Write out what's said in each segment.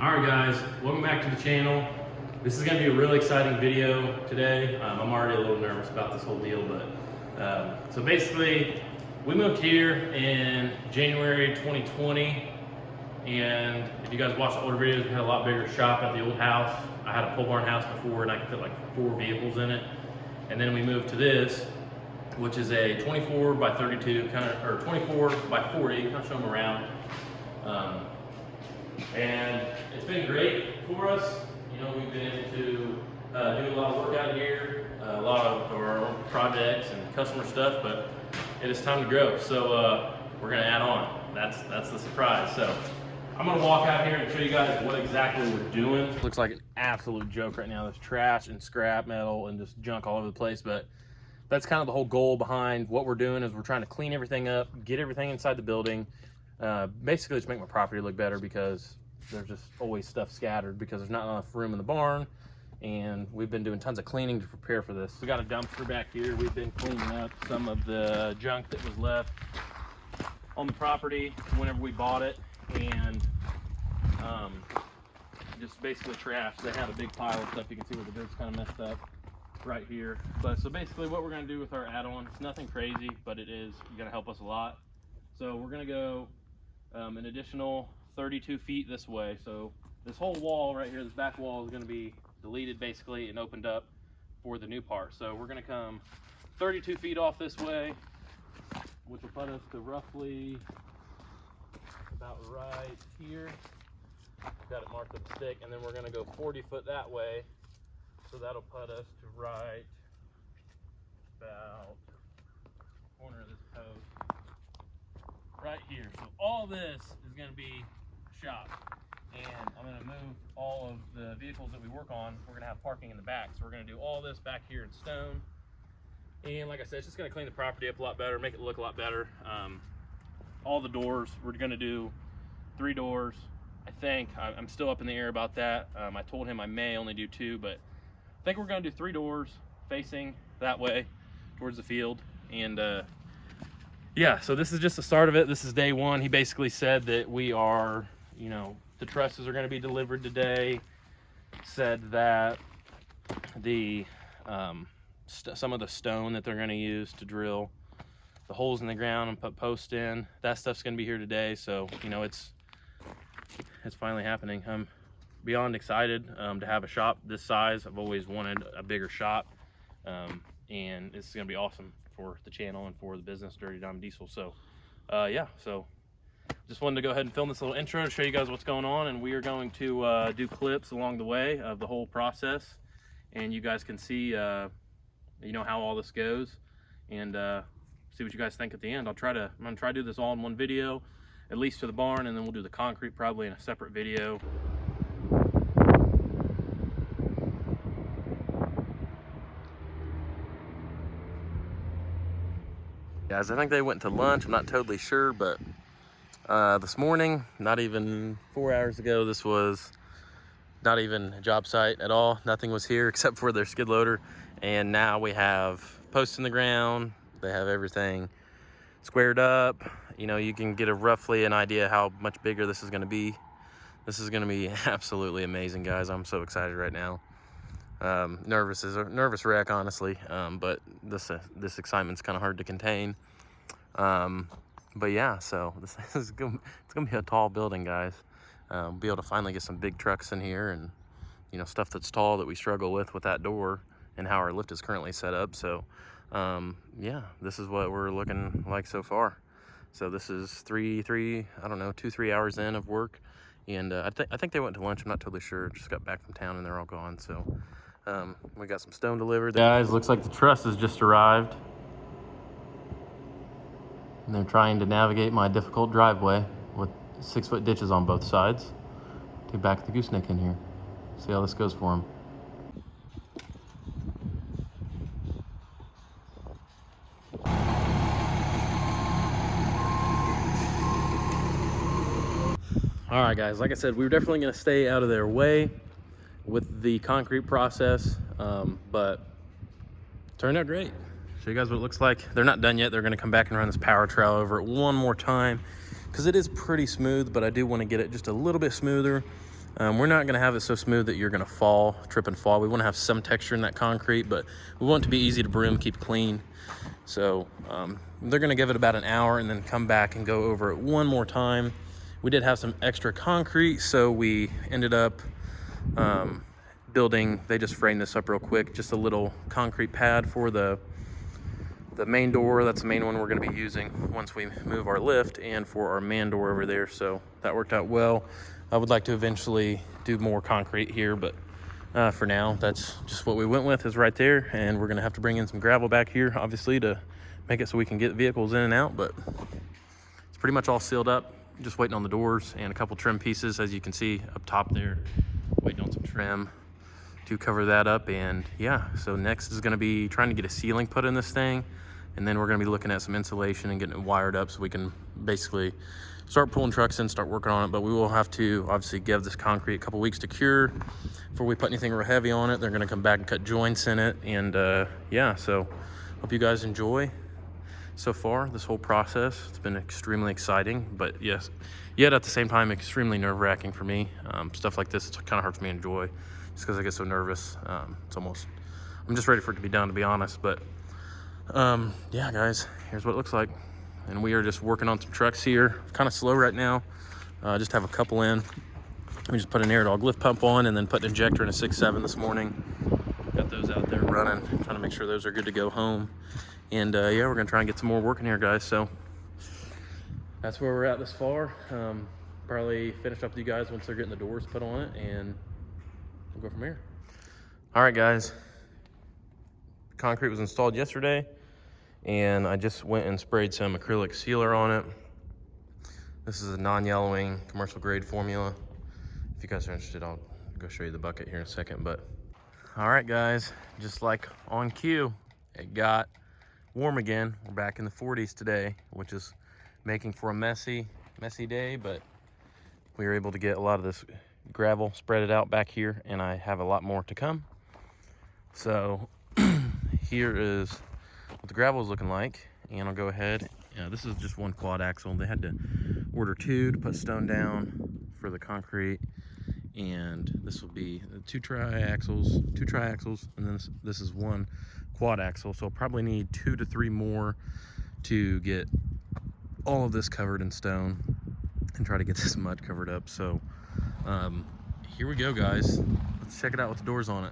Alright guys, welcome back to the channel. This is going to be a really exciting video today. I'm already a little nervous about this whole deal, but so basically we moved here in January 2020, and if you guys watch the older videos, we had a lot bigger shop at the old house. I had a pole barn house before and I could fit like 4 vehicles in it, and then we moved to this, which is a 24 by 32 kind of, or 24 by 40, kind of show them around. And it's been great for us. You know, we've been able to do a lot of work out here, a lot of our own projects and customer stuff, but it is time to grow. So we're gonna add on. That's the surprise. So I'm gonna walk out here and show you guys what exactly we're doing. Looks like an absolute joke right now. There's trash and scrap metal and just junk all over the place, but that's kind of the whole goal behind what we're doing. Is we're trying to clean everything up, get everything inside the building, basically just make my property look better, because there's just always stuff scattered because there's not enough room in the barn, and we've been doing tons of cleaning to prepare for this. We got a dumpster back here. We've been cleaning up some of the junk that was left on the property whenever we bought it, and just basically trash. They had a big pile of stuff. You can see where the dirt's kind of messed up right here. But so basically what we're going to do with our add-on, it's nothing crazy, but it is going to help us a lot. So we're going to go an additional 32 feet this way. So this whole wall right here, this back wall, is going to be deleted basically and opened up for the new part. So we're going to come 32 feet off this way, which will put us to roughly about right here. Got it marked with a stick. And then we're going to go 40 foot that way, so that'll put us to right about the corner of this post right here. So all this is going to be shop, and I'm going to move all of the vehicles that we work on. We're going to have parking in the back, so we're going to do all this back here in stone. And like I said, it's just going to clean the property up a lot better, make it look a lot better. All the doors, we're going to do 3 doors. I think I'm still up in the air about that. I told him I may only do 2, but I think we're going to do 3 doors facing that way towards the field. And yeah, so this is just the start of it. This is day 1. He basically said that we are, you know, the trusses are going to be delivered today. Said that the some of the stone that they're going to use to drill the holes in the ground and put posts in, that stuff's going to be here today. So, you know, it's finally happening. I'm beyond excited to have a shop this size. I've always wanted a bigger shop, and it's going to be awesome for the channel and for the business, Dirty Diamond Diesel. So yeah, so just wanted to go ahead and film this little intro to show you guys what's going on, and we are going to do clips along the way of the whole process, and you guys can see you know, how all this goes, and see what you guys think at the end. I'm gonna try to do this all in one video, at least to the barn, and then we'll do the concrete probably in a separate video. Guys, I think they went to lunch. I'm not totally sure, but this morning, not even 4 hours ago, this was not even a job site at all. Nothing was here except for their skid loader. And now we have posts in the ground. They have everything squared up. You know, you can get roughly an idea how much bigger this is going to be. This is going to be absolutely amazing, guys. I'm so excited right now. Nervous wreck, honestly, but this excitement's kind of hard to contain. But yeah, so it's gonna be a tall building, guys. Be able to finally get some big trucks in here, and you know, stuff that's tall that we struggle with that door and how our lift is currently set up. So yeah, this is what we're looking like so far. So this is 2-3 hours in of work, and I think they went to lunch. I'm not totally sure. Just got back from town and they're all gone. So we got some stone delivered. Guys, looks like the truss has just arrived, and they're trying to navigate my difficult driveway with 6-foot ditches on both sides to back the gooseneck in here. See how this goes for them. All right, guys, like I said, we were definitely going to stay out of their way with the concrete process, but turned out great. Show you guys what it looks like. They're not done yet. They're going to come back and run this power trowel over it one more time, because it is pretty smooth, but I do want to get it just a little bit smoother. We're not going to have it so smooth that you're going to fall, trip and fall. We want to have some texture in that concrete, but we want it to be easy to broom, keep clean. So they're going to give it about an hour and then come back and go over it one more time. We did have some extra concrete, so we ended up building, they just framed this up real quick, just a little concrete pad for the main door. That's the main one we're going to be using once we move our lift, and for our man door over there. So that worked out well. I would like to eventually do more concrete here, but for now, that's just what we went with, is right there. And we're going to have to bring in some gravel back here, obviously, to make it so we can get vehicles in and out. But it's pretty much all sealed up. Just waiting on the doors and a couple trim pieces, as you can see up top there. Waiting on some trim to cover that up. And yeah, so next is going to be trying to get a ceiling put in this thing. And then we're going to be looking at some insulation and getting it wired up so we can basically start pulling trucks in, start working on it. But we will have to obviously give this concrete a couple weeks to cure before we put anything real heavy on it. They're going to come back and cut joints in it. And yeah, so hope you guys enjoy so far this whole process. It's been extremely exciting, but yes, yet at the same time extremely nerve-wracking for me. Stuff like this, it kind of hurts me to enjoy just because I get so nervous. It's almost, I'm just ready for it to be done, to be honest. But yeah, guys, here's what it looks like. And we are just working on some trucks here. Kind of slow right now. Just have a couple in. We just put an air dog lift pump on and then put an injector in a 6.7 this morning. Got those out there running, trying to make sure those are good to go home. And yeah, we're gonna try and get some more working here, guys. So that's where we're at this far. Probably finish up with you guys once they're getting the doors put on it, and we'll go from here. All right, guys. Concrete was installed yesterday, and I just went and sprayed some acrylic sealer on it. This is a non-yellowing commercial grade formula. If you guys are interested, I'll go show you the bucket here in a second. But all right, guys, just like on cue, it got warm again. We're back in the 40s today, which is making for a messy day, but we were able to get a lot of this gravel spread out back here, and I have a lot more to come. So here is what the gravel is looking like, and I'll go ahead. This is just one quad axle. They had to order two to put stone down for the concrete, and this will be two triaxles, and then this is one quad axle. So I'll probably need 2 to 3 more to get all of this covered in stone and try to get this mud covered up. So here we go, guys. Let's check it out with the doors on it.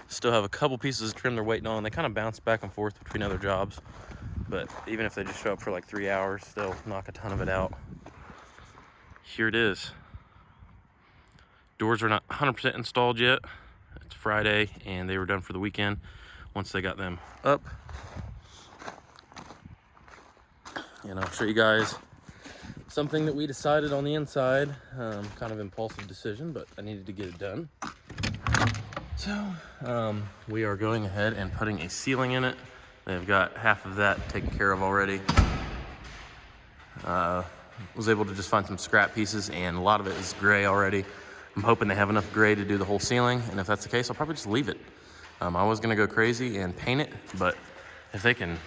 Still have a couple pieces of trim they're waiting on. They kind of bounce back and forth between other jobs, but even if they just show up for like 3 hours, they'll knock a ton of it out. Here it is. Doors are not 100% installed yet. It's Friday, and they were done for the weekend. Once they got them up, and I'll show you guys something that we decided on the inside. Kind of impulsive decision, but I needed to get it done. So we are going ahead and putting a ceiling in it. They've got half of that taken care of already. Was able to just find some scrap pieces, and a lot of it is gray already. I'm hoping they have enough gray to do the whole ceiling, and if that's the case, I'll probably just leave it. I was gonna go crazy and paint it, but if they can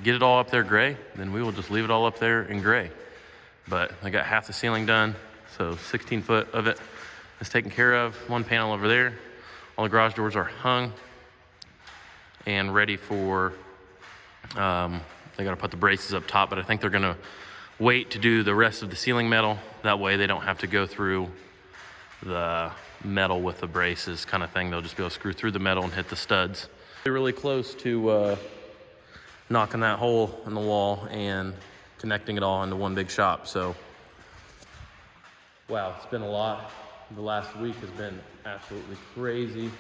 get it all up there gray, then we will just leave it all up there in gray. But I got half the ceiling done, so 16 foot of it is taken care of. One panel over there. All the garage doors are hung and ready for, they gotta put the braces up top, but I think they're gonna wait to do the rest of the ceiling metal. That way they don't have to go through the metal with the braces kind of thing. They'll just be able to screw through the metal and hit the studs. They're really close to knocking that hole in the wall and connecting it all into one big shop. So, wow, it's been a lot. The last week has been absolutely crazy,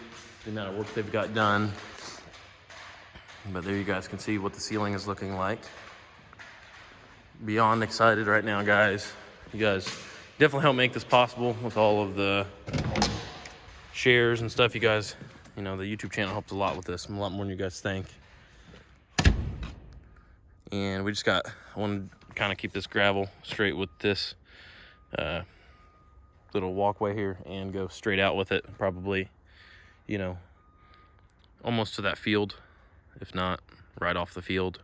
the amount of work they've got done. But there you guys can see what the ceiling is looking like. Beyond excited right now, guys. You guys definitely help make this possible with all of the shares and stuff. You guys, you know, the YouTube channel helps a lot with this, a lot more than you guys think. And we just got, I want to kind of keep this gravel straight with this little walkway here and go straight out with it, probably, you know, almost to that field, if not right off the field.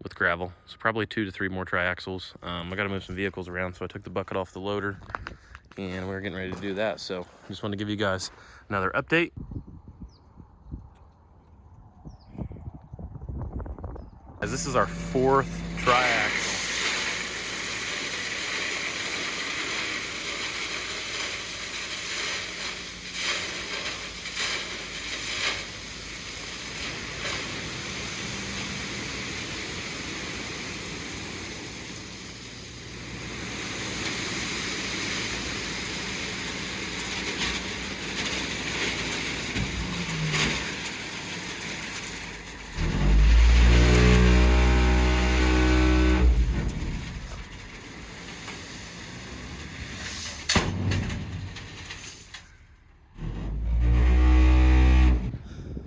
with gravel. So probably 2 to 3 more triaxles. I got to move some vehicles around, so I took the bucket off the loader, and we're getting ready to do that. So I just wanted to give you guys another update. As this is our 4th triaxle.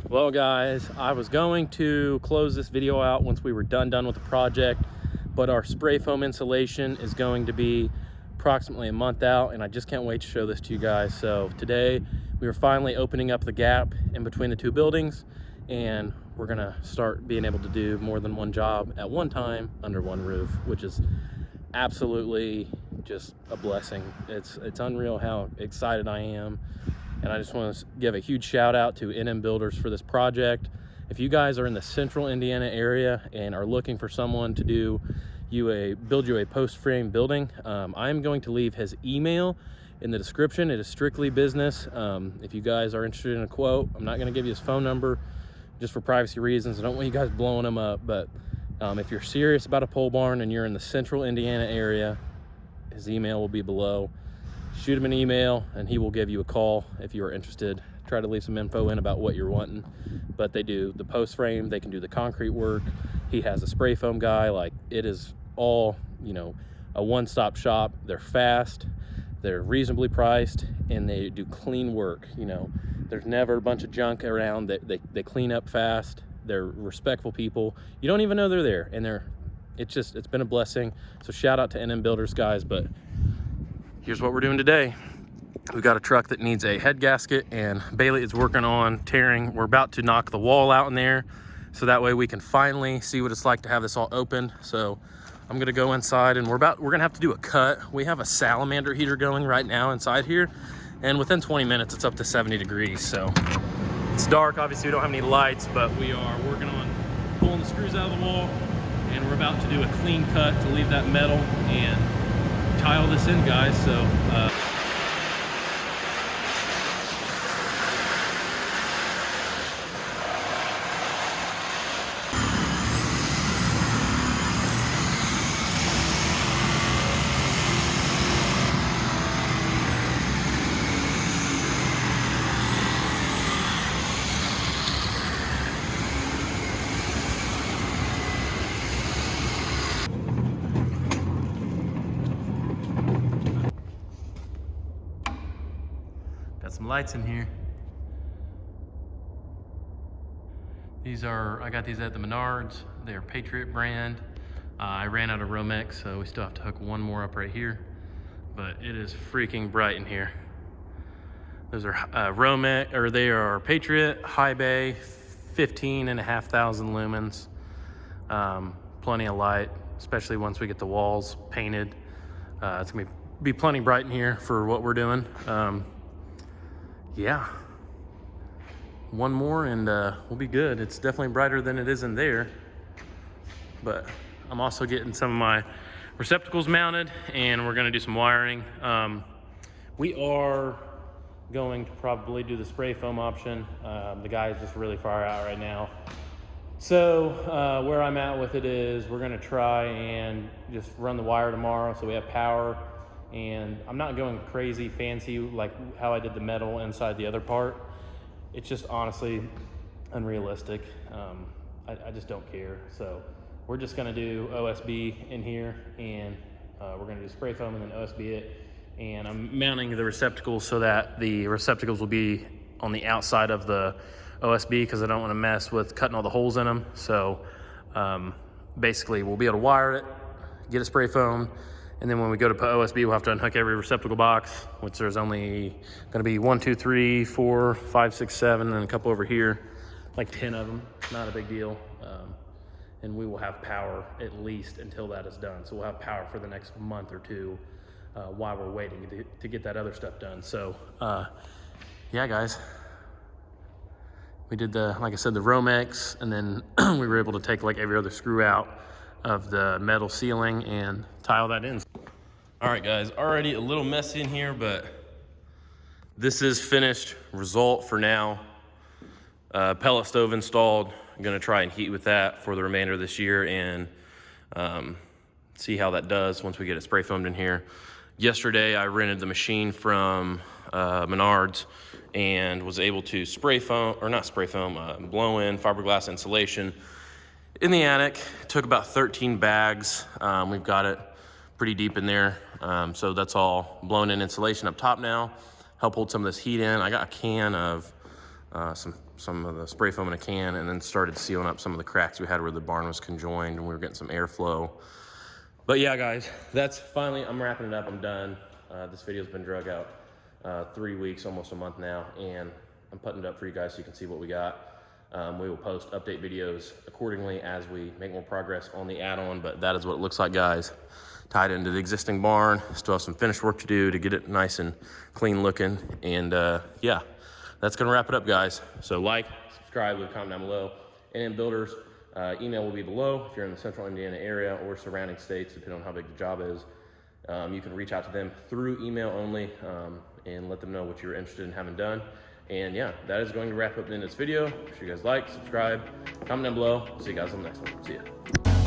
Well guys, I was going to close this video out once we were done with the project, but our spray foam insulation is going to be approximately a month out, and I just can't wait to show this to you guys. So today we are finally opening up the gap in between the 2 buildings, and we're gonna start being able to do more than one job at one time under one roof, which is absolutely just a blessing. It's unreal how excited I am. And I just want to give a huge shout out to NM Builders for this project. If you guys are in the central Indiana area and are looking for someone to build you a post frame building, I'm going to leave his email in the description. It is strictly business. If you guys are interested in a quote, I'm not going to give you his phone number just for privacy reasons. I don't want you guys blowing him up, but if you're serious about a pole barn and you're in the central Indiana area, his email will be below. Shoot him an email and he will give you a call if you are interested. Try to leave some info in about what you're wanting. But they do the post frame, they can do the concrete work. He has a spray foam guy. Like, it is all, you know, a one-stop shop. They're fast, they're reasonably priced, and they do clean work. You know, there's never a bunch of junk around. They clean up fast. They're respectful people. You don't even know they're there, and it's been a blessing. So shout out to NM Builders, guys. But here's what we're doing today. We've got a truck that needs a head gasket, and Bailey is working on tearing. We're about to knock the wall out in there, so that way we can finally see what it's like to have this all open. So I'm gonna go inside, and we're gonna have to do a cut. We have a salamander heater going right now inside here, and within 20 minutes it's up to 70 degrees. So it's dark, obviously we don't have any lights, but we are working on pulling the screws out of the wall, and we're about to do a clean cut to leave that metal and tie all this in, guys. So got some lights in here. I got these at the Menards. They're Patriot brand. I ran out of Romex, so we still have to hook one more up right here. But it is freaking bright in here. Those are Romex, or they are Patriot high bay, 15,500 lumens. Plenty of light, especially once we get the walls painted. It's gonna be plenty bright in here for what we're doing. Yeah, one more and we'll be good. It's definitely brighter than it is in there, but I'm also getting some of my receptacles mounted, and we're gonna do some wiring. We are going to probably do the spray foam option. The guy is just really far out right now. So where I'm at with it is we're gonna try and just run the wire tomorrow so we have power. And I'm not going crazy fancy like how I did the metal inside the other part. It's just honestly unrealistic. I just don't care. So we're just gonna do OSB in here, and we're gonna do spray foam and then OSB it. And I'm mounting the receptacles so that the receptacles will be on the outside of the OSB, because I don't wanna mess with cutting all the holes in them. So basically we'll be able to wire it, get it spray foamed, and then when we go to put OSB, we'll have to unhook every receptacle box, which there's only gonna be 1, 2, 3, 4, 5, 6, 7, and a couple over here, like 10 of them. Not a big deal. and we will have power at least until that is done. So we'll have power for the next month or two while we're waiting to get that other stuff done. So yeah, guys, we did like I said, the Romex, and then we were able to take like every other screw out of the metal ceiling and tile that in. All right, guys, already a little messy in here, but this is finished result for now. Pellet stove installed. I'm gonna try and heat with that for the remainder of this year and see how that does once we get it spray foamed in here. Yesterday, I rented the machine from Menards and was able to blow in fiberglass insulation in the attic. It took about 13 bags. We've got it pretty deep in there. So that's all blown in insulation up top now. Help hold some of this heat in. I got a can of some of the spray foam in a can, and then started sealing up some of the cracks we had where the barn was conjoined and we were getting some airflow. But yeah, guys, that's finally, I'm wrapping it up, I'm done. This video's been drug out 3 weeks, almost a month now, and I'm putting it up for you guys so you can see what we got. We will post update videos accordingly as we make more progress on the add-on, but that is what it looks like, guys. Tied into the existing barn. Still have some finished work to do to get it nice and clean looking. And yeah, that's gonna wrap it up, guys. So like, subscribe, leave a comment down below. And Builders, email will be below if you're in the central Indiana area or surrounding states, depending on how big the job is. You can reach out to them through email only and let them know what you're interested in having done. And yeah, that is going to wrap up the end of this video. Make sure you guys like, subscribe, comment down below. See you guys on the next one. See ya.